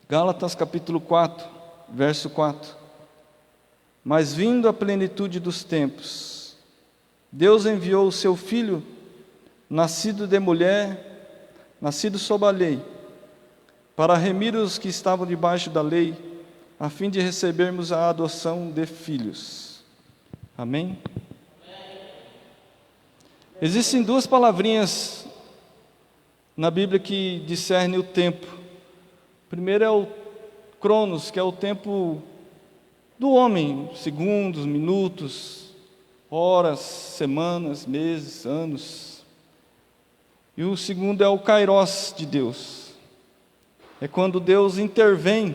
Gálatas capítulo 4, verso 4. Mas vindo a plenitude dos tempos, Deus enviou o seu Filho, nascido de mulher, nascido sob a lei, para remir os que estavam debaixo da lei, a fim de recebermos a adoção de filhos. Amém? Existem duas palavrinhas na Bíblia que discernem o tempo. Primeiro é o cronos, que é o tempo do homem, segundos, minutos, horas, semanas, meses, anos. E o segundo é o kairos de Deus. É quando Deus intervém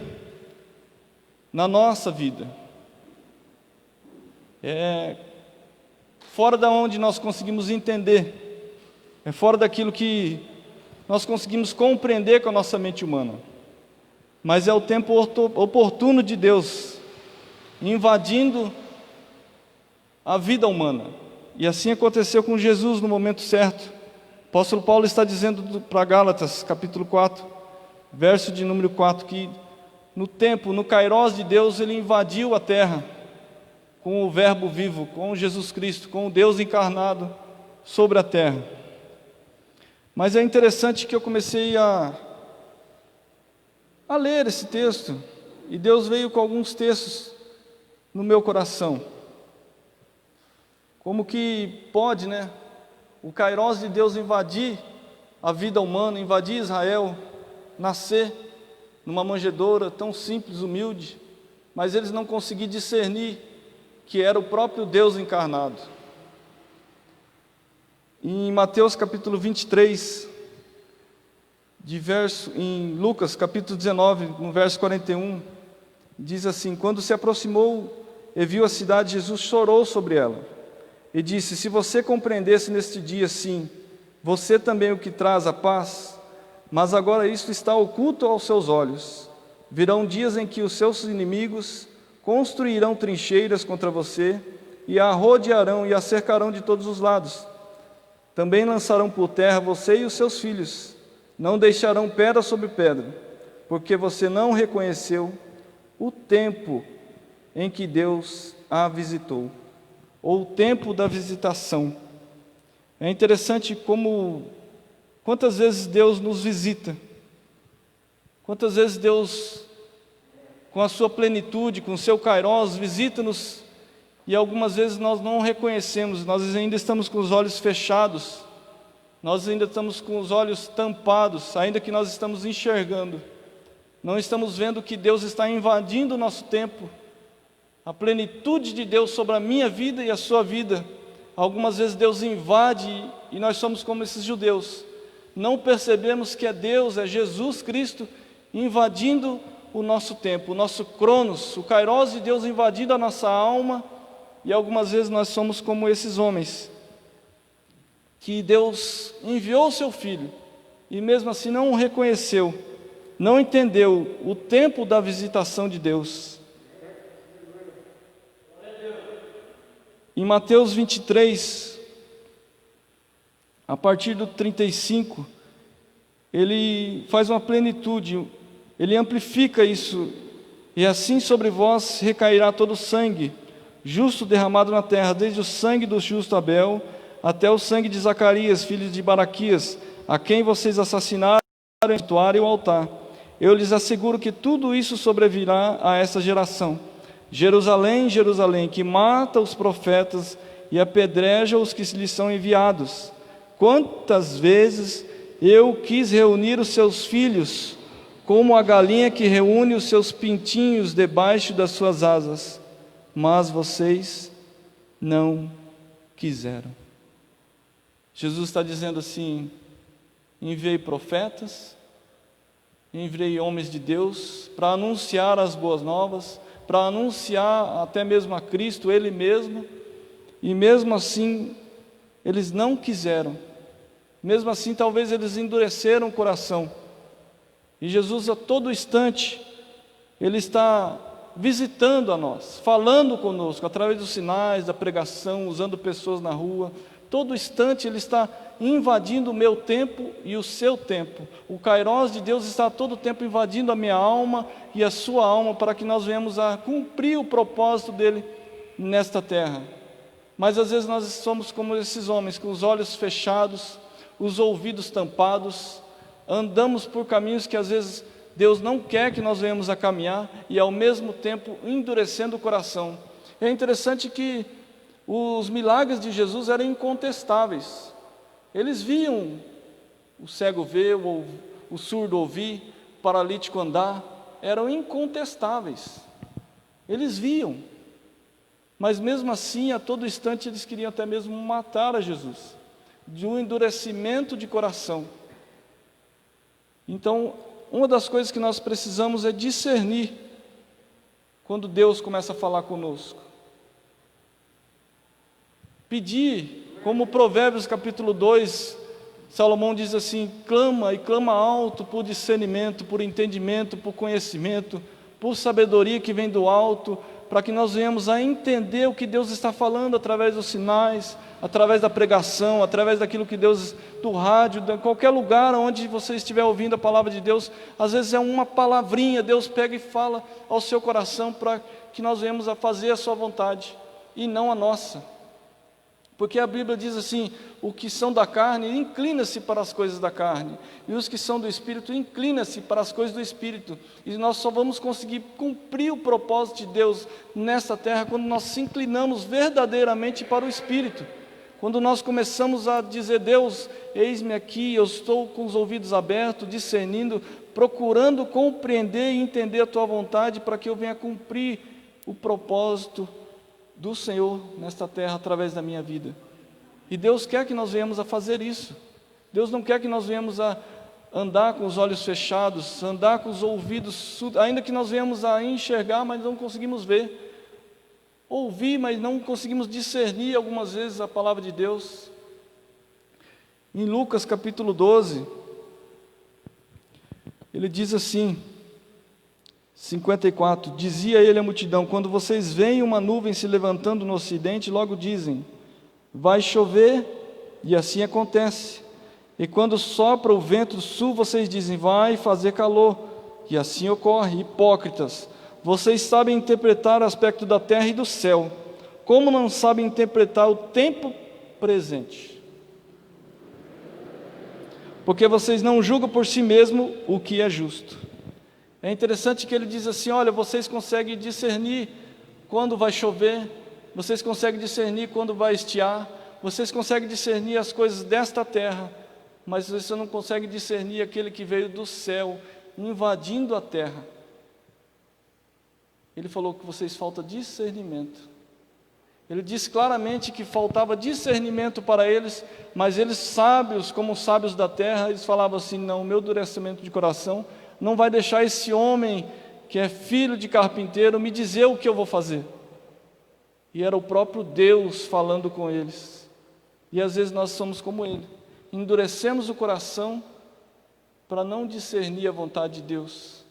na nossa vida. É fora da onde nós conseguimos entender. É fora daquilo que nós conseguimos compreender com a nossa mente humana. Mas é o tempo oportuno de Deus invadindo a vida humana. E assim aconteceu com Jesus no momento certo. O apóstolo Paulo está dizendo para Gálatas, capítulo 4, verso de número 4, que no tempo, no kairos de Deus, ele invadiu a terra com o verbo vivo, com Jesus Cristo, com o Deus encarnado sobre a terra. Mas é interessante que eu comecei a ler esse texto, e Deus veio com alguns textos no meu coração. Como que pode, o kairos de Deus invadir a vida humana, invadir Israel, nascer numa manjedoura tão simples, humilde, mas eles não conseguiram discernir que era o próprio Deus encarnado. Em Mateus capítulo 23, em Lucas capítulo 19, no verso 41, diz assim: quando se aproximou e viu a cidade, Jesus chorou sobre ela e disse: se você compreendesse neste dia, sim, você também o que traz a paz, mas agora isto está oculto aos seus olhos. Virão dias em que os seus inimigos construirão trincheiras contra você e a rodearão e a cercarão de todos os lados. Também lançarão por terra você e os seus filhos. Não deixarão pedra sobre pedra, porque você não reconheceu o tempo em que Deus a visitou, ou o tempo da visitação. É interessante quantas vezes Deus nos visita, quantas vezes Deus, com a sua plenitude, com o seu kairos, visita-nos, e algumas vezes nós não reconhecemos, nós ainda estamos com os olhos fechados, nós ainda estamos com os olhos tampados, ainda que nós estamos enxergando, não estamos vendo que Deus está invadindo o nosso tempo, a plenitude de Deus sobre a minha vida e a sua vida. Algumas vezes Deus invade e nós somos como esses judeus, não percebemos que é Deus, é Jesus Cristo invadindo o nosso tempo, o nosso cronos, o kairos de Deus invadindo a nossa alma. E algumas vezes nós somos como esses homens, que Deus enviou o seu Filho, e mesmo assim não o reconheceu, não entendeu o tempo da visitação de Deus. Em Mateus 23, a partir do 35, ele faz uma plenitude, ele amplifica isso: e assim sobre vós recairá todo o sangue justo derramado na terra, desde o sangue do justo Abel até o sangue de Zacarias, filho de Baraquias, a quem vocês assassinaram e situarem o altar. Eu lhes asseguro que tudo isso sobrevirá a essa geração. Jerusalém, Jerusalém, que mata os profetas e apedreja os que lhes são enviados. Quantas vezes eu quis reunir os seus filhos, como a galinha que reúne os seus pintinhos debaixo das suas asas, mas vocês não quiseram. Jesus está dizendo assim: enviei profetas, enviei homens de Deus para anunciar as boas novas, para anunciar até mesmo a Cristo, Ele mesmo, e mesmo assim eles não quiseram, mesmo assim talvez eles endureceram o coração. E Jesus a todo instante, Ele está visitando a nós, falando conosco, através dos sinais, da pregação, usando pessoas na rua, Todo instante Ele está invadindo o meu tempo e o seu tempo. O Kairos de Deus está a todo tempo invadindo a minha alma e a sua alma, para que nós venhamos a cumprir o propósito dEle nesta terra. Mas às vezes nós somos como esses homens, com os olhos fechados, os ouvidos tampados, andamos por caminhos que às vezes Deus não quer que nós venhamos a caminhar, e ao mesmo tempo endurecendo o coração. É interessante que os milagres de Jesus eram incontestáveis. Eles viam o cego ver, o surdo ouvir, o paralítico andar, eram incontestáveis. Eles viam, mas mesmo assim, a todo instante, eles queriam até mesmo matar a Jesus, de um endurecimento de coração. Então, uma das coisas que nós precisamos é discernir quando Deus começa a falar conosco. Pedir, como Provérbios capítulo 2, Salomão diz assim: clama e clama alto por discernimento, por entendimento, por conhecimento, por sabedoria que vem do alto, para que nós venhamos a entender o que Deus está falando através dos sinais, através da pregação, através daquilo que Deus, do rádio, de qualquer lugar onde você estiver ouvindo a palavra de Deus. Às vezes é uma palavrinha, Deus pega e fala ao seu coração, para que nós venhamos a fazer a sua vontade e não a nossa. Porque a Bíblia diz assim: o que são da carne, inclina-se para as coisas da carne, e os que são do Espírito, inclina-se para as coisas do Espírito. E nós só vamos conseguir cumprir o propósito de Deus nesta terra quando nós se inclinamos verdadeiramente para o Espírito. Quando nós começamos a dizer: Deus, eis-me aqui, eu estou com os ouvidos abertos, discernindo, procurando compreender e entender a Tua vontade, para que eu venha cumprir o propósito do Senhor nesta terra através da minha vida. E Deus quer que nós venhamos a fazer isso. Deus não quer que nós venhamos a andar com os olhos fechados, andar com os ouvidos surdos, ainda que nós venhamos a enxergar, mas não conseguimos ver, ouvir, mas não conseguimos discernir algumas vezes a palavra de Deus. Em Lucas capítulo 12, ele diz assim, 54, dizia ele à multidão: quando vocês veem uma nuvem se levantando no ocidente, logo dizem: vai chover, e assim acontece. E quando sopra o vento do sul, vocês dizem: vai fazer calor, e assim ocorre. Hipócritas, vocês sabem interpretar o aspecto da terra e do céu, como não sabem interpretar o tempo presente? Porque vocês não julgam por si mesmo o que é justo. É interessante que ele diz assim: olha, vocês conseguem discernir quando vai chover, vocês conseguem discernir quando vai estiar, vocês conseguem discernir as coisas desta terra, mas você não consegue discernir aquele que veio do céu, invadindo a terra. Ele falou que vocês falta discernimento. Ele disse claramente que faltava discernimento para eles, mas eles sábios, como os sábios da terra, eles falavam assim: não, o meu endurecimento de coração não vai deixar esse homem que é filho de carpinteiro me dizer o que eu vou fazer. E era o próprio Deus falando com eles. E às vezes nós somos como ele, endurecemos o coração para não discernir a vontade de Deus.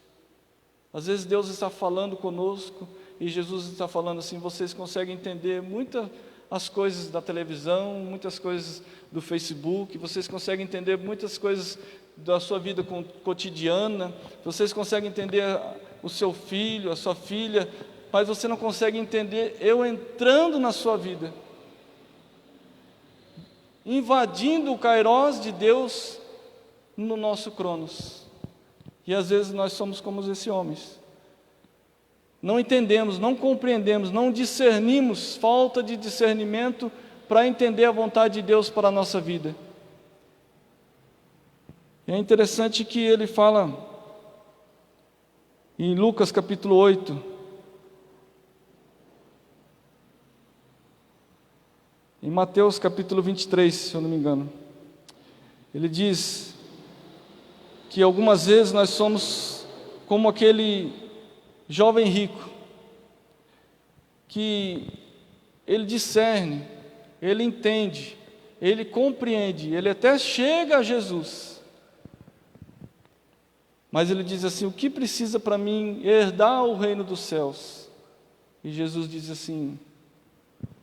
Às vezes Deus está falando conosco e Jesus está falando assim: vocês conseguem entender muitas as coisas da televisão, muitas coisas do Facebook, vocês conseguem entender muitas coisas da sua vida cotidiana, vocês conseguem entender o seu filho, a sua filha, mas você não consegue entender eu entrando na sua vida, invadindo o Kairos de Deus no nosso Cronos. E às vezes nós somos como esses homens, não entendemos, não compreendemos, não discernimos, falta de discernimento para entender a vontade de Deus para a nossa vida. É interessante que ele fala em Lucas capítulo 8, em Mateus capítulo 23, se eu não me engano, ele diz que algumas vezes nós somos como aquele jovem rico, que ele discerne, ele entende, ele compreende, ele até chega a Jesus, mas ele diz assim: o que precisa para mim herdar o reino dos céus? E Jesus diz assim: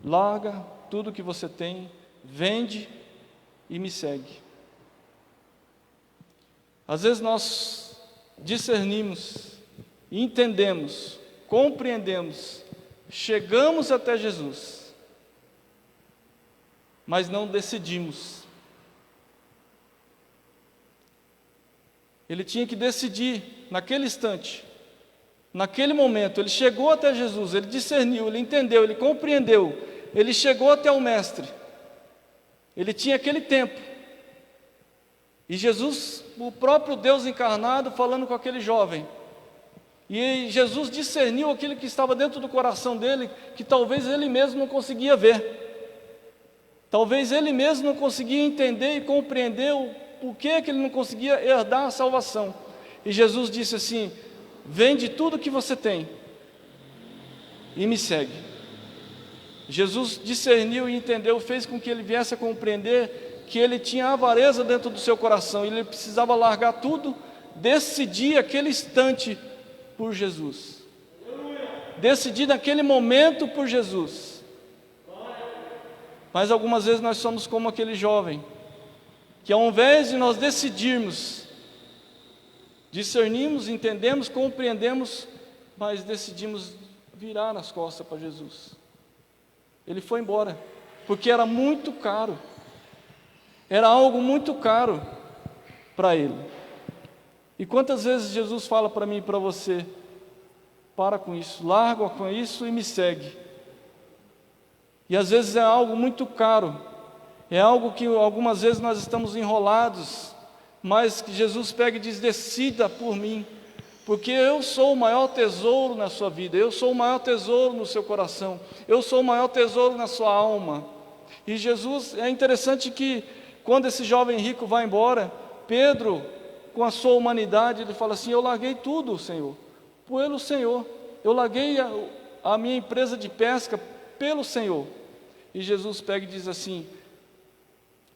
larga tudo que você tem vende e me segue. Às vezes nós discernimos, entendemos, compreendemos, chegamos até Jesus, mas não decidimos. Ele tinha que decidir naquele instante, naquele momento. Ele chegou até Jesus, ele discerniu, ele entendeu, ele compreendeu, ele chegou até o Mestre. Ele tinha aquele tempo. E Jesus, o próprio Deus encarnado, falando com aquele jovem. E Jesus discerniu aquilo que estava dentro do coração dele, que talvez ele mesmo não conseguia ver. Talvez ele mesmo não conseguia entender e compreender o porquê que ele não conseguia herdar a salvação. E Jesus disse assim: vende tudo que você tem e me segue. Jesus discerniu e entendeu, fez com que ele viesse a compreender que ele tinha avareza dentro do seu coração, e ele precisava largar tudo, decidir aquele instante por Jesus, decidir naquele momento por Jesus. Mas algumas vezes nós somos como aquele jovem, que ao invés de nós decidirmos, discernimos, entendemos, compreendemos, mas decidimos virar as costas para Jesus. Ele foi embora, porque era muito caro, era algo muito caro para ele. E quantas vezes Jesus fala para mim e para você: para com isso, larga com isso e me segue. E às vezes é algo muito caro, é algo que algumas vezes nós estamos enrolados, mas que Jesus pega e diz: decida por mim, porque eu sou o maior tesouro na sua vida, eu sou o maior tesouro no seu coração, eu sou o maior tesouro na sua alma. E Jesus, é interessante que quando esse jovem rico vai embora, Pedro, com a sua humanidade, ele fala assim: eu larguei tudo, Senhor, pelo Senhor, eu larguei a minha empresa de pesca pelo Senhor. E Jesus pega e diz assim: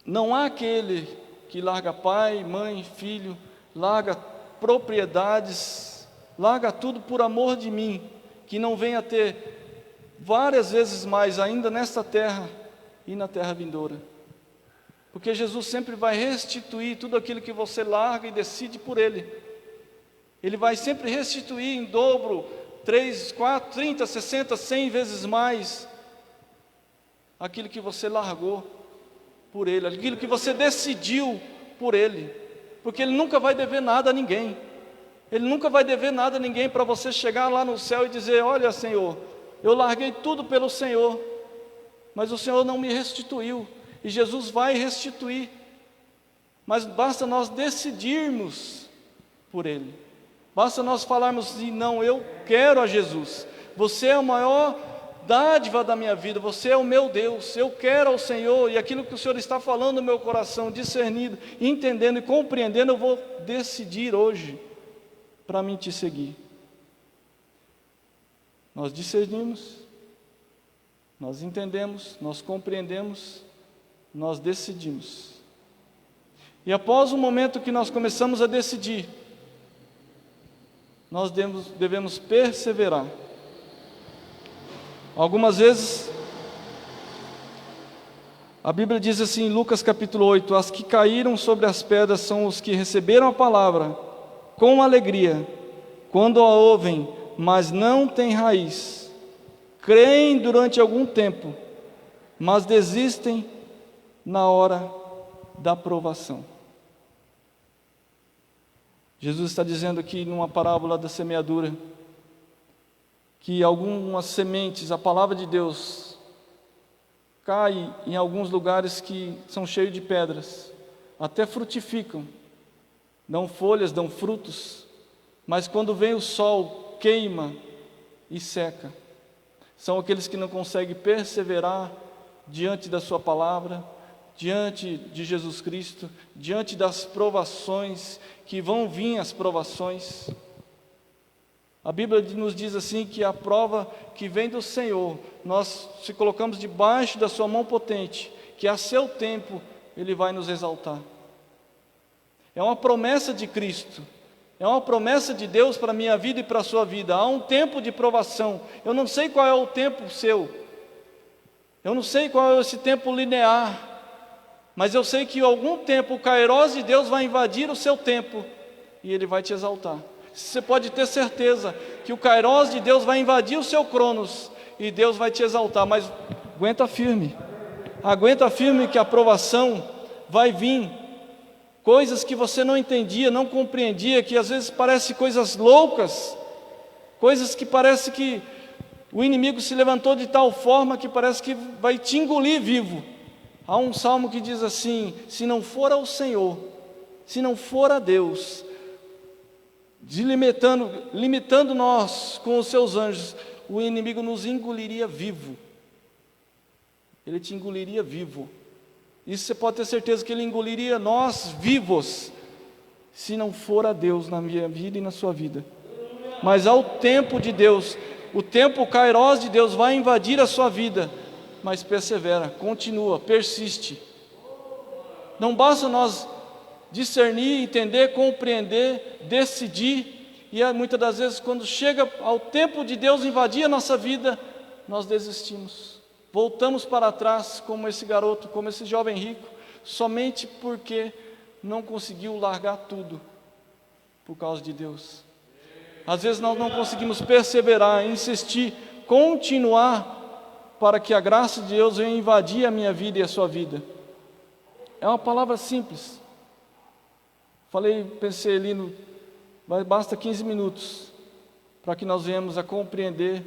não há aquele que larga pai, mãe, filho, larga propriedades, larga tudo por amor de mim, que não venha ter várias vezes mais ainda nesta terra e na terra vindoura. Porque Jesus sempre vai restituir tudo aquilo que você larga e decide por Ele. Ele vai sempre restituir em dobro, 3, 4, 30, 60, 100 vezes mais aquilo que você largou por Ele, aquilo que você decidiu por Ele. Porque Ele nunca vai dever nada a ninguém. Ele nunca vai dever nada a ninguém para você chegar lá no céu e dizer: olha, Senhor, eu larguei tudo pelo Senhor, mas o Senhor não me restituiu. E Jesus vai restituir, mas basta nós decidirmos por Ele, basta nós falarmos assim: não, eu quero a Jesus, você é a maior dádiva da minha vida, você é o meu Deus, eu quero ao Senhor, e aquilo que o Senhor está falando no meu coração, discernido, entendendo e compreendendo, eu vou decidir hoje para mim te seguir. Nós discernimos, nós entendemos, nós compreendemos, nós decidimos. E após o momento que nós começamos a decidir, nós devemos perseverar. Algumas vezes, a Bíblia diz assim em Lucas capítulo 8: as que caíram sobre as pedras são os que receberam a palavra com alegria, quando a ouvem, mas não têm raiz, creem durante algum tempo, mas desistem na hora da provação. Jesus está dizendo aqui numa parábola da semeadura, que algumas sementes, a palavra de Deus, cai em alguns lugares que são cheios de pedras, até frutificam, dão folhas, dão frutos, mas quando vem o sol, queima e seca. São aqueles que não conseguem perseverar diante da sua palavra, diante de Jesus Cristo, diante das provações, que vão vir as provações. A Bíblia nos diz assim que a prova que vem do Senhor, nós se colocamos debaixo da sua mão potente, que a seu tempo Ele vai nos exaltar. É uma promessa de Cristo, é uma promessa de Deus para a minha vida e para a sua vida. Há um tempo de provação, eu não sei qual é o tempo seu, eu não sei qual é esse tempo linear, mas eu sei que em algum tempo o Kairos de Deus vai invadir o seu tempo e Ele vai te exaltar. Você pode ter certeza que o Kairos de Deus vai invadir o seu Cronos e Deus vai te exaltar, mas aguenta firme que a aprovação vai vir. Coisas que você não entendia, não compreendia, que às vezes parecem coisas loucas, coisas que parece que o inimigo se levantou de tal forma que parece que vai te engolir vivo. Há um salmo que diz assim: se não for ao Senhor, se não for a Deus, limitando nós com os seus anjos, o inimigo nos engoliria vivo. Ele te engoliria vivo. Isso você pode ter certeza que ele engoliria nós vivos, se não for a Deus na minha vida e na sua vida. Mas ao tempo de Deus, o tempo, o Kairos de Deus vai invadir a sua vida, mas persevera, continua, persiste. Não basta nós discernir, entender, compreender, decidir, e muitas das vezes quando chega ao tempo de Deus invadir a nossa vida, nós desistimos. Voltamos para trás como esse garoto, como esse jovem rico, somente porque não conseguiu largar tudo por causa de Deus. Às vezes nós não conseguimos perseverar, insistir, continuar para que a graça de Deus venha invadir a minha vida e a sua vida. É uma palavra simples. Pensei ali, basta 15 minutos para que nós venhamos a compreender,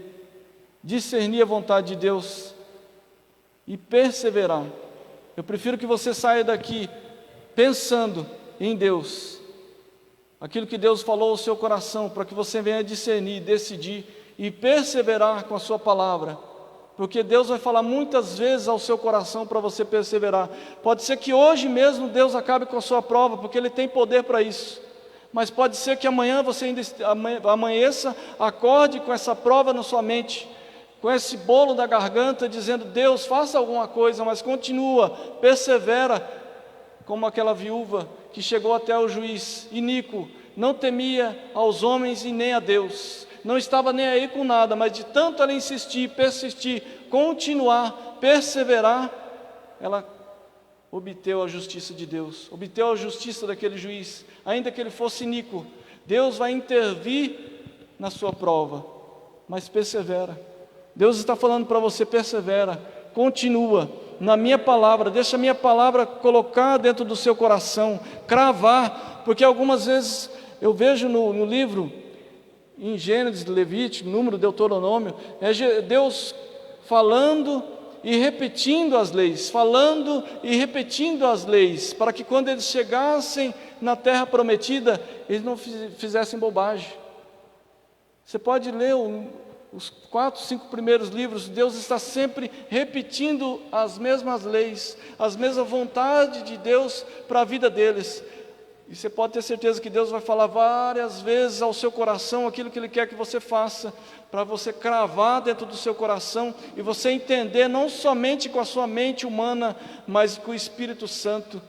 discernir a vontade de Deus e perseverar. Eu prefiro que você saia daqui pensando em Deus, aquilo que Deus falou ao seu coração, para que você venha discernir, decidir e perseverar com a sua palavra, porque Deus vai falar muitas vezes ao seu coração para você perseverar. Pode ser que hoje mesmo Deus acabe com a sua prova, porque Ele tem poder para isso, mas pode ser que amanhã você ainda amanheça, acorde com essa prova na sua mente, com esse bolo da garganta, dizendo: Deus, faça alguma coisa, mas continua, persevera, como aquela viúva que chegou até o juiz iníquo, não temia aos homens e nem a Deus, não estava nem aí com nada, mas de tanto ela insistir, persistir, continuar, perseverar, ela obteve a justiça de Deus, obteve a justiça daquele juiz, ainda que ele fosse iníquo. Deus vai intervir na sua prova, mas persevera. Deus está falando para você: persevera, continua na minha palavra, deixa a minha palavra colocar dentro do seu coração, cravar, porque algumas vezes eu vejo no livro, em Gênesis, Levítico, Número, Deuteronômio, Deus falando e repetindo as leis, falando e repetindo as leis, para que quando eles chegassem na terra prometida, eles não fizessem bobagem. Você pode ler os 4, 5 primeiros livros, Deus está sempre repetindo as mesmas leis, as mesmas vontades de Deus para a vida deles. E você pode ter certeza que Deus vai falar várias vezes ao seu coração aquilo que Ele quer que você faça, para você cravar dentro do seu coração e você entender não somente com a sua mente humana, mas com o Espírito Santo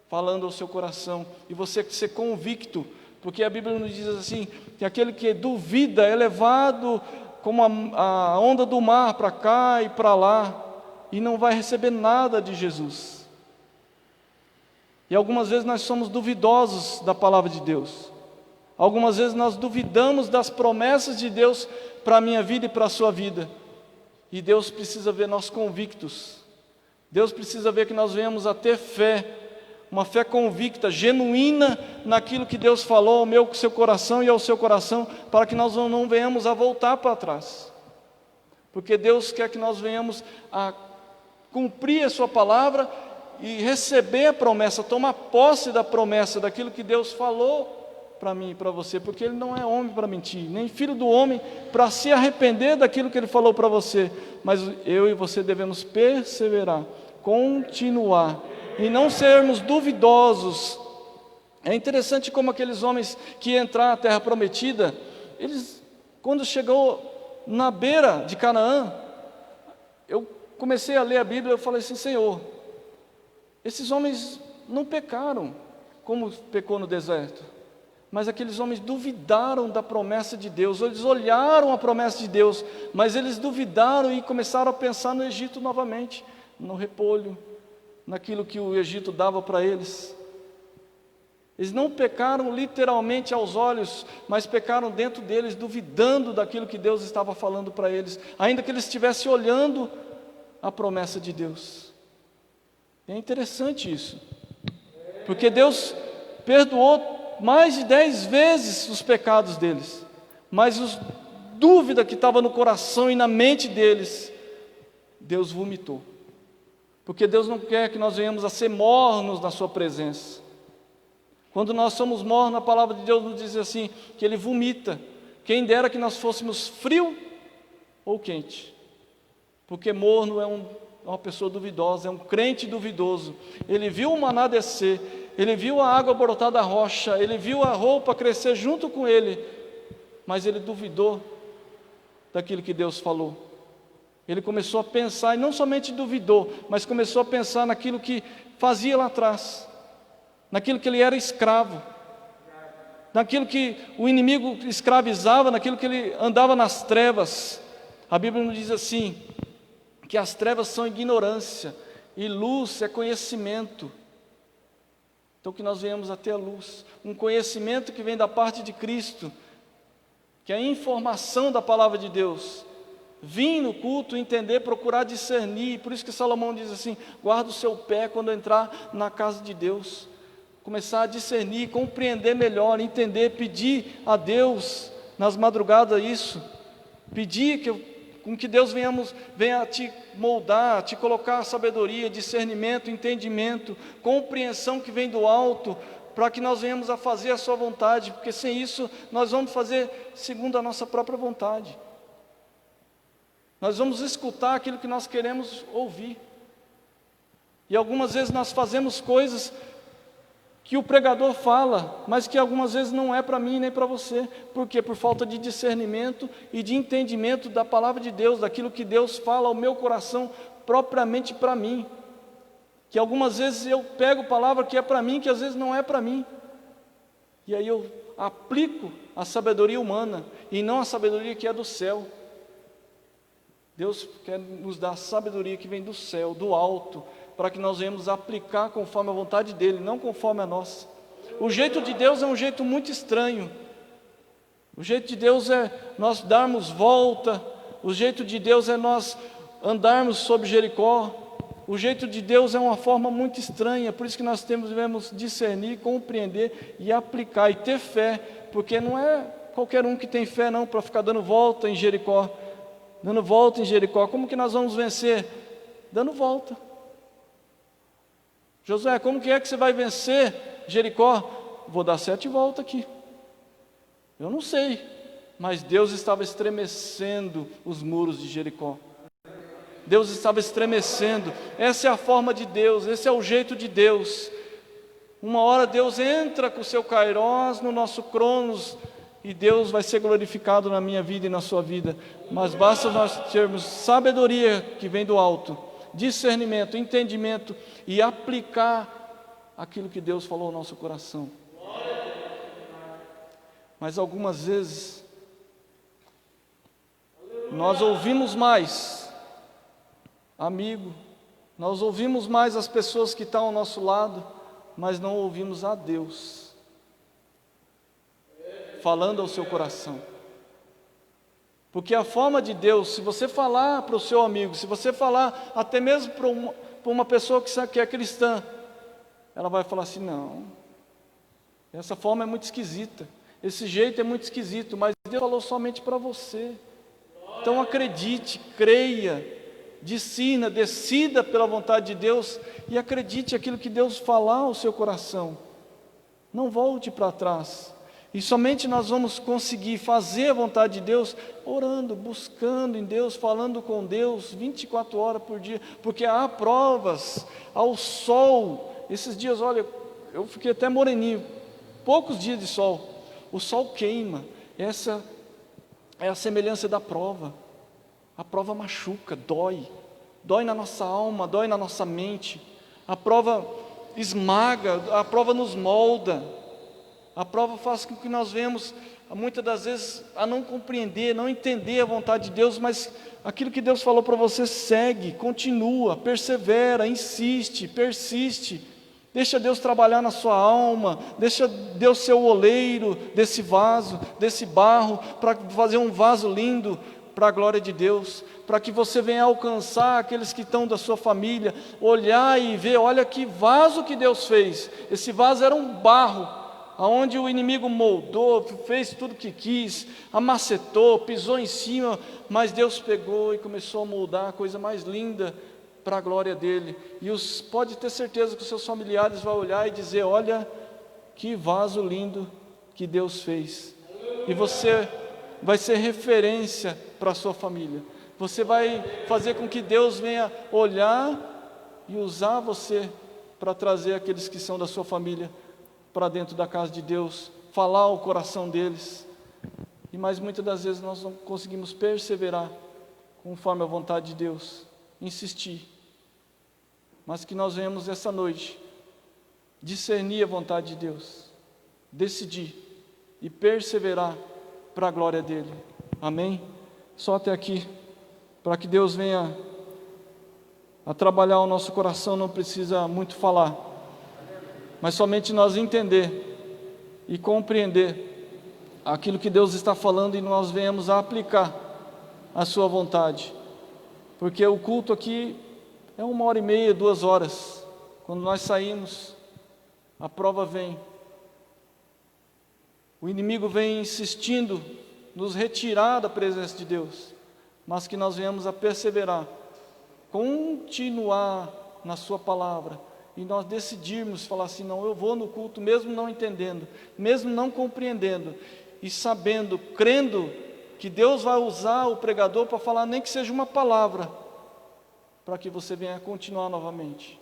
falando ao seu coração, e você ser convicto, porque a Bíblia nos diz assim, que aquele que duvida é levado como a onda do mar para cá e para lá, e não vai receber nada de Jesus. E algumas vezes nós somos duvidosos da palavra de Deus, algumas vezes nós duvidamos das promessas de Deus para a minha vida e para a sua vida, e Deus precisa ver nós convictos, Deus precisa ver que nós venhamos a ter fé, uma fé convicta, genuína naquilo que Deus falou ao meu seu coração e ao seu coração, para que nós não venhamos a voltar para trás, porque Deus quer que nós venhamos a cumprir a sua palavra e receber a promessa, tomar posse da promessa, daquilo que Deus falou para mim e para você, porque Ele não é homem para mentir, nem filho do homem para se arrepender daquilo que Ele falou para você, mas eu e você devemos perseverar, continuar, e não sermos duvidosos. É interessante como aqueles homens que entraram na terra prometida, eles, quando chegou na beira de Canaã, eu comecei a ler a Bíblia, eu falei assim: Senhor, esses homens não pecaram como pecou no deserto, mas aqueles homens duvidaram da promessa de Deus, eles olharam a promessa de Deus, mas eles duvidaram e começaram a pensar no Egito novamente, no repolho, naquilo que o Egito dava para eles. Eles não pecaram literalmente aos olhos, mas pecaram dentro deles, duvidando daquilo que Deus estava falando para eles, ainda que eles estivessem olhando a promessa de Deus. É interessante isso, porque Deus perdoou mais de 10 vezes os pecados deles, mas a dúvida que estava no coração e na mente deles, Deus vomitou, porque Deus não quer que nós venhamos a ser mornos na sua presença. Quando nós somos mornos, a palavra de Deus nos diz assim, que Ele vomita. Quem dera que nós fôssemos frio ou quente, porque morno é uma pessoa duvidosa, é um crente duvidoso. Ele viu o maná descer, ele viu a água brotar da rocha, ele viu a roupa crescer junto com ele, mas ele duvidou daquilo que Deus falou. Ele começou a pensar, e não somente duvidou, mas começou a pensar naquilo que fazia lá atrás, naquilo que ele era escravo, naquilo que o inimigo escravizava, naquilo que ele andava nas trevas. A Bíblia nos diz assim, que as trevas são ignorância, e luz é conhecimento. Então que nós venhamos a ter a luz, um conhecimento que vem da parte de Cristo, que é a informação da palavra de Deus. Vim no culto, entender, procurar discernir, por isso que Salomão diz assim, guarda o seu pé quando entrar na casa de Deus. Começar a discernir, compreender melhor, entender, pedir a Deus nas madrugadas isso, pedir com que Deus venha te moldar, te colocar sabedoria, discernimento, entendimento, compreensão que vem do alto, para que nós venhamos a fazer a sua vontade, porque sem isso nós vamos fazer segundo a nossa própria vontade. Nós vamos escutar aquilo que nós queremos ouvir, e algumas vezes nós fazemos coisas que o pregador fala, mas que algumas vezes não é para mim nem para você. Por quê? Por falta de discernimento e de entendimento da palavra de Deus, daquilo que Deus fala ao meu coração propriamente para mim. Que algumas vezes eu pego palavra que é para mim, que às vezes não é para mim. E aí eu aplico a sabedoria humana e não a sabedoria que é do céu. Deus quer nos dar a sabedoria que vem do céu, do alto, para que nós venhamos aplicar conforme a vontade dEle, não conforme a nossa. O jeito de Deus é um jeito muito estranho. O jeito de Deus é nós darmos volta, o jeito de Deus é nós andarmos sobre Jericó. O jeito de Deus é uma forma muito estranha, por isso que nós devemos discernir, compreender e aplicar, e ter fé, porque não é qualquer um que tem fé não, para ficar dando volta em Jericó. Dando volta em Jericó, como que nós vamos vencer? Dando volta. Josué, como que é que você vai vencer Jericó? Vou dar 7 voltas aqui. Eu não sei, mas Deus estava estremecendo os muros de Jericó. Deus estava estremecendo. Essa é a forma de Deus, esse é o jeito de Deus. Uma hora Deus entra com o seu kairós no nosso cronos, e Deus vai ser glorificado na minha vida e na sua vida. Mas basta nós termos sabedoria que vem do alto, discernimento, entendimento, e aplicar aquilo que Deus falou ao nosso coração. Mas algumas vezes nós ouvimos mais amigo, nós ouvimos mais as pessoas que estão ao nosso lado, mas não ouvimos a Deus falando ao seu coração. Porque a forma de Deus, se você falar para o seu amigo, se você falar até mesmo para uma pessoa que é cristã, ela vai falar assim, não, essa forma é muito esquisita, esse jeito é muito esquisito, mas Deus falou somente para você. Então acredite, creia, discina, decida pela vontade de Deus e acredite aquilo que Deus falar ao seu coração. Não volte para trás. E somente nós vamos conseguir fazer a vontade de Deus orando, buscando em Deus, falando com Deus 24 horas por dia, porque há provas, ao sol. Esses dias, olha, eu fiquei até moreninho, poucos dias de sol, o sol queima. Essa é a semelhança da prova. A prova machuca, dói na nossa alma, dói na nossa mente. A prova esmaga, a prova nos molda. A prova faz com que nós venhamos muitas das vezes, a não compreender, não entender a vontade de Deus, mas aquilo que Deus falou para você, segue, continua, persevera, insiste, persiste. Deixa Deus trabalhar na sua alma, deixa Deus ser o oleiro desse vaso, desse barro, para fazer um vaso lindo para a glória de Deus, para que você venha alcançar aqueles que estão da sua família, olhar e ver, olha que vaso que Deus fez. Esse vaso era um barro, aonde o inimigo moldou, fez tudo que quis, amacetou, pisou em cima, mas Deus pegou e começou a moldar a coisa mais linda para a glória dele. E pode ter certeza que os seus familiares vão olhar e dizer, olha que vaso lindo que Deus fez. E você vai ser referência para a sua família. Você vai fazer com que Deus venha olhar e usar você para trazer aqueles que são da sua família para dentro da casa de Deus, falar o coração deles. E mais muitas das vezes nós não conseguimos perseverar conforme a vontade de Deus, insistir. Mas que nós venhamos essa noite discernir a vontade de Deus, decidir e perseverar para a glória dele. Amém? Só até aqui, para que Deus venha a trabalhar o nosso coração, não precisa muito falar, mas somente nós entender e compreender aquilo que Deus está falando e nós venhamos a aplicar a sua vontade, porque o culto aqui é 1h30, 2 horas. Quando nós saímos, a prova vem, o inimigo vem insistindo nos retirar da presença de Deus, mas que nós venhamos a perseverar, continuar na sua palavra, e nós decidirmos falar assim, não, eu vou no culto mesmo não entendendo, mesmo não compreendendo, e sabendo, crendo que Deus vai usar o pregador para falar nem que seja uma palavra, para que você venha continuar novamente.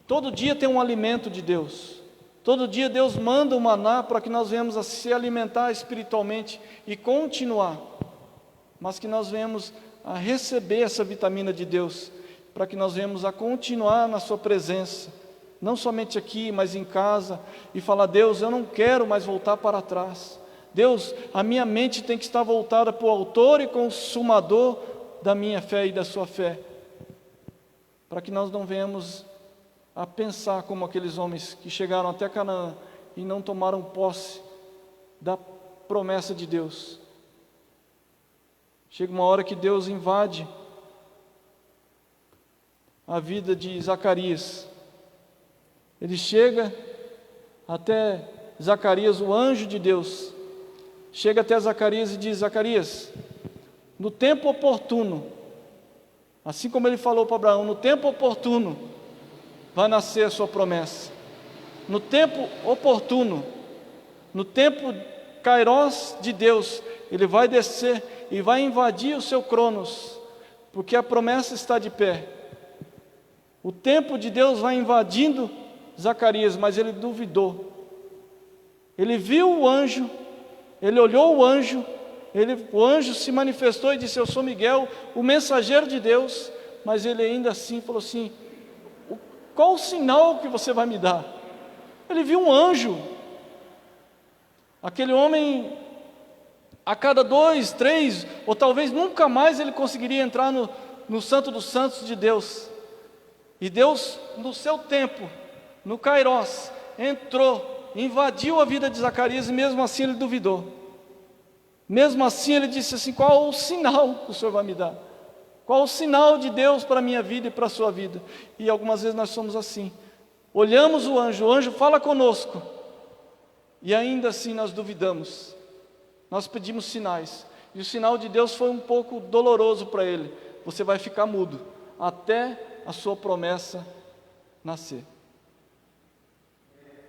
Todo dia tem um alimento de Deus, todo dia Deus manda um maná para que nós venhamos a se alimentar espiritualmente e continuar, mas que nós venhamos a receber essa vitamina de Deus, para que nós venhamos a continuar na sua presença, não somente aqui, mas em casa, e falar, Deus, eu não quero mais voltar para trás. Deus, a minha mente tem que estar voltada para o autor e consumador da minha fé e da sua fé, para que nós não venhamos a pensar como aqueles homens que chegaram até Canaã e não tomaram posse da promessa de Deus. Chega uma hora que Deus invade a vida de Zacarias. Ele chega até Zacarias, o anjo de Deus, chega até Zacarias e diz, Zacarias, no tempo oportuno, assim como ele falou para Abraão, no tempo oportuno, vai nascer a sua promessa. No tempo oportuno, no tempo Kairos de Deus, ele vai descer e vai invadir o seu Cronos, porque a promessa está de pé. O tempo de Deus vai invadindo Zacarias, mas ele duvidou. Ele viu o anjo, ele olhou o anjo, o anjo se manifestou e disse, eu sou Miguel, o mensageiro de Deus, mas ele ainda assim falou assim, qual o sinal que você vai me dar? Ele viu um anjo. Aquele homem, a cada 2, 3, ou talvez nunca mais ele conseguiria entrar no Santo dos Santos de Deus. E Deus, no seu tempo, no Kairos, entrou, invadiu a vida de Zacarias, e mesmo assim ele duvidou. Mesmo assim ele disse assim, qual o sinal que o Senhor vai me dar? Qual o sinal de Deus para a minha vida e para a sua vida? E algumas vezes nós somos assim, olhamos o anjo fala conosco, e ainda assim nós duvidamos, nós pedimos sinais, e o sinal de Deus foi um pouco doloroso para ele, você vai ficar mudo, até a sua promessa nascer.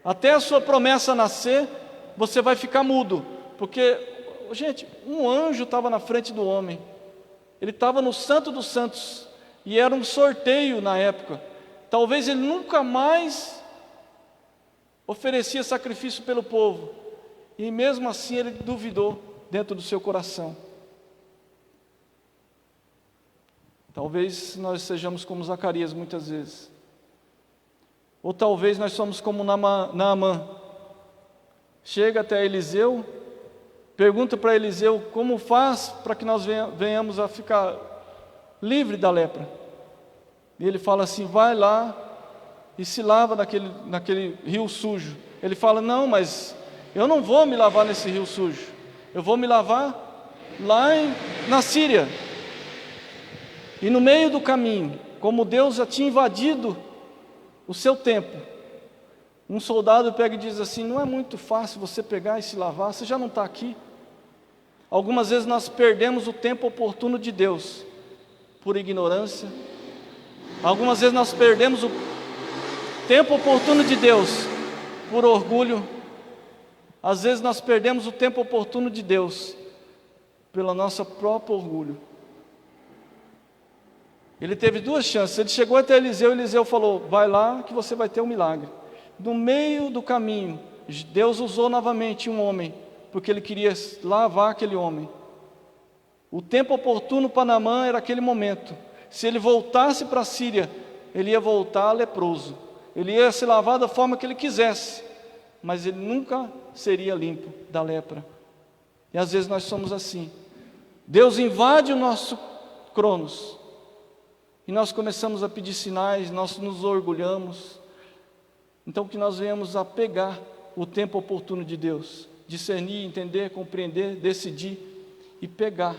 Até a sua promessa nascer, você vai ficar mudo, porque, gente, um anjo estava na frente do homem, ele estava no Santo dos Santos, e era um sorteio na época, talvez ele nunca mais oferecia sacrifício pelo povo, e mesmo assim ele duvidou dentro do seu coração. Talvez nós sejamos como Zacarias muitas vezes, ou talvez nós somos como Naamã, chega até Eliseu, pergunta para Eliseu como faz para que nós venhamos a ficar livre da lepra. E ele fala assim: vai lá e se lava naquele rio sujo. Ele fala: não, mas eu não vou me lavar nesse rio sujo, eu vou me lavar lá na Síria. E no meio do caminho, como Deus já tinha invadido o seu tempo, um soldado pega e diz assim: não é muito fácil você pegar e se lavar, você já não está aqui. Algumas vezes nós perdemos o tempo oportuno de Deus por ignorância. Algumas vezes nós perdemos o tempo oportuno de Deus por orgulho. Às vezes nós perdemos o tempo oportuno de Deus pelo nosso próprio orgulho. Ele teve duas chances. Ele chegou até Eliseu, Eliseu falou: vai lá que você vai ter um milagre. No meio do caminho, Deus usou novamente um homem, porque ele queria lavar aquele homem. O tempo oportuno para Naamã era aquele momento. Se ele voltasse para a Síria, ele ia voltar leproso. Ele ia se lavar da forma que ele quisesse, mas ele nunca seria limpo da lepra. E às vezes nós somos assim. Deus invade o nosso cronos e nós começamos a pedir sinais, nós nos orgulhamos. Então que nós venhamos a pegar o tempo oportuno de Deus, discernir, entender, compreender, decidir e pegar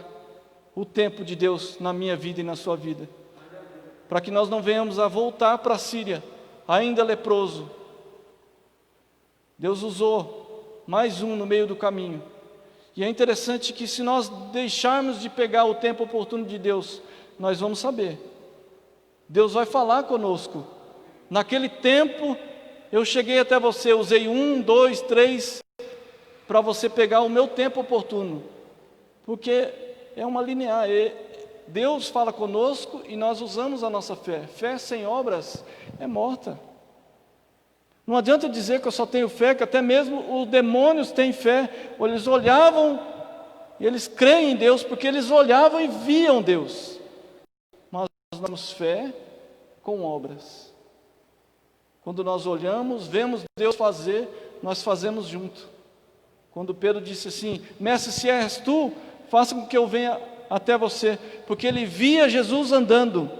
o tempo de Deus na minha vida e na sua vida, para que nós não venhamos a voltar para a Síria ainda leproso. Deus usou mais um no meio do caminho. E é interessante que se nós deixarmos de pegar o tempo oportuno de Deus, nós vamos saber. Deus vai falar conosco. Naquele tempo eu cheguei até você, usei 1, 2, 3 para você pegar o meu tempo oportuno, porque é uma linear. Deus fala conosco e nós usamos a nossa fé. Fé sem obras é morta. Não adianta dizer que eu só tenho fé, que até mesmo os demônios têm fé. Eles olhavam, eles creem em Deus, porque eles olhavam e viam Deus. Mas nós temos fé com obras. Quando nós olhamos, vemos Deus fazer, nós fazemos junto. Quando Pedro disse assim: mestre, se és tu, faça com que eu venha até você, porque ele via Jesus andando,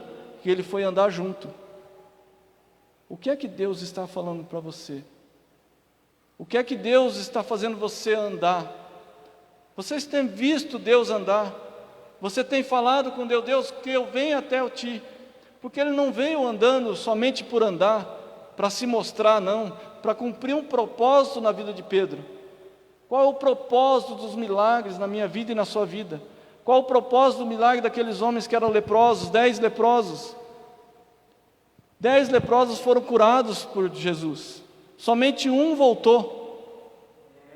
e ele foi andar junto. O que é que Deus está falando para você? O que é que Deus está fazendo você andar? Vocês têm visto Deus andar? Você tem falado com Deus: Deus, que eu venha até ti, porque ele não veio andando somente por andar, para se mostrar, não, para cumprir um propósito na vida de Pedro. Qual é o propósito dos milagres na minha vida e na sua vida? Qual o propósito do milagre daqueles homens que eram leprosos, 10 leprosos? 10 leprosos foram curados por Jesus. Somente um voltou.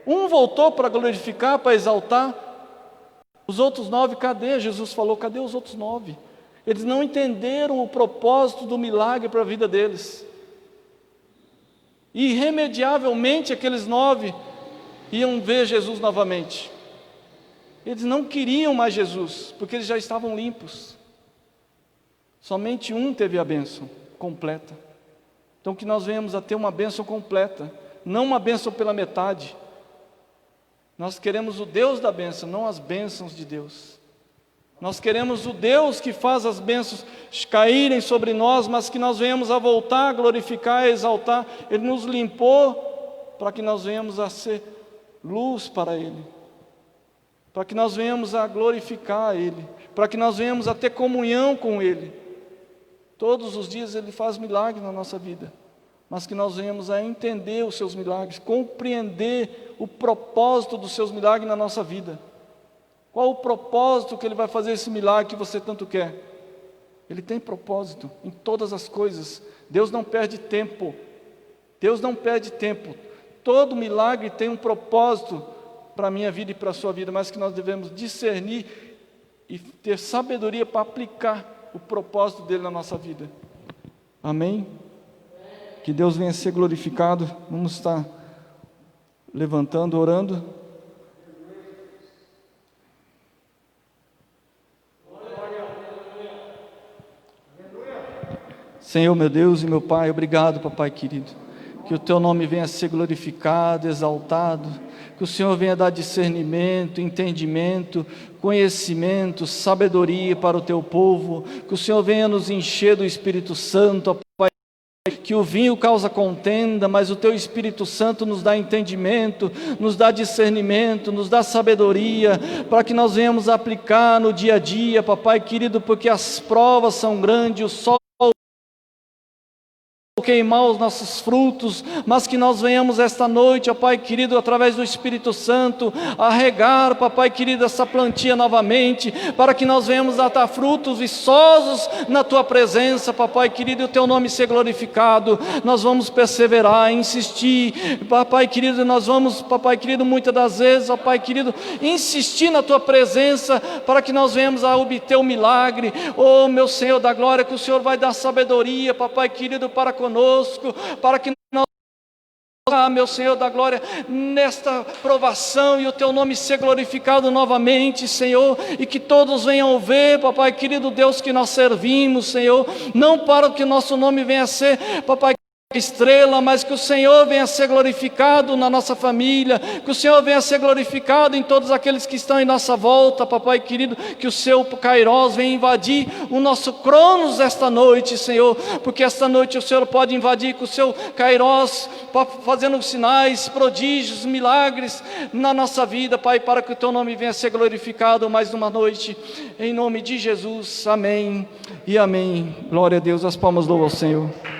Um voltou para glorificar, para exaltar. Os outros 9, cadê? Jesus falou: cadê os outros 9? Eles não entenderam o propósito do milagre para a vida deles. E irremediavelmente aqueles 9 iam ver Jesus novamente. Eles não queriam mais Jesus, porque eles já estavam limpos. Somente um teve a bênção completa. Então que nós venhamos a ter uma bênção completa, não uma bênção pela metade. Nós queremos o Deus da bênção, não as bênçãos de Deus. Nós queremos o Deus que faz as bênçãos caírem sobre nós, mas que nós venhamos a voltar, a glorificar, a exaltar. Ele nos limpou para que nós venhamos a ser luz para Ele, para que nós venhamos a glorificar Ele, para que nós venhamos a ter comunhão com Ele. Todos os dias Ele faz milagres na nossa vida, mas que nós venhamos a entender os seus milagres, compreender o propósito dos seus milagres na nossa vida. Qual o propósito que Ele vai fazer esse milagre que você tanto quer? Ele tem propósito em todas as coisas. Deus não perde tempo. Deus não perde tempo. Todo milagre tem um propósito para a minha vida e para a sua vida, mas que nós devemos discernir e ter sabedoria para aplicar o propósito dele na nossa vida. Amém? Que Deus venha ser glorificado. Vamos estar levantando, orando. Senhor, meu Deus e meu Pai, obrigado, papai querido. que o Teu nome venha ser glorificado, exaltado, que o Senhor venha dar discernimento, entendimento, conhecimento, sabedoria para o Teu povo, que o Senhor venha nos encher do Espírito Santo, ó Pai, que o vinho causa contenda, mas o Teu Espírito Santo nos dá entendimento, nos dá discernimento, nos dá sabedoria, para que nós venhamos aplicar no dia a dia, papai querido, porque as provas são grandes, o sol queimar os nossos frutos, mas que nós venhamos esta noite, ó Pai querido, através do Espírito Santo, a regar, papai querido, essa plantinha novamente, para que nós venhamos a dar frutos viçosos na Tua presença, papai querido, e o Teu nome ser glorificado. Nós vamos perseverar, insistir, papai querido, nós vamos, papai querido, muitas das vezes, ó Pai querido, insistir na Tua presença, para que nós venhamos a obter o milagre. Oh meu Senhor da glória, que o Senhor vai dar sabedoria, papai querido, para conosco, para que nós, meu Senhor da glória, nesta provação, e o Teu nome ser glorificado novamente, Senhor, e que todos venham ver, papai querido Deus, que nós servimos, Senhor, não para que o nosso nome venha a ser, papai, estrela, mas que o Senhor venha a ser glorificado na nossa família, que o Senhor venha a ser glorificado em todos aqueles que estão em nossa volta, papai querido, que o Seu Kairos venha invadir o nosso Cronos esta noite, Senhor, porque esta noite o Senhor pode invadir com o Seu Kairos, fazendo sinais, prodígios, milagres na nossa vida, Pai, para que o Teu nome venha a ser glorificado mais uma noite, em nome de Jesus, amém e amém. Glória a Deus, as palmas louvam ao Senhor.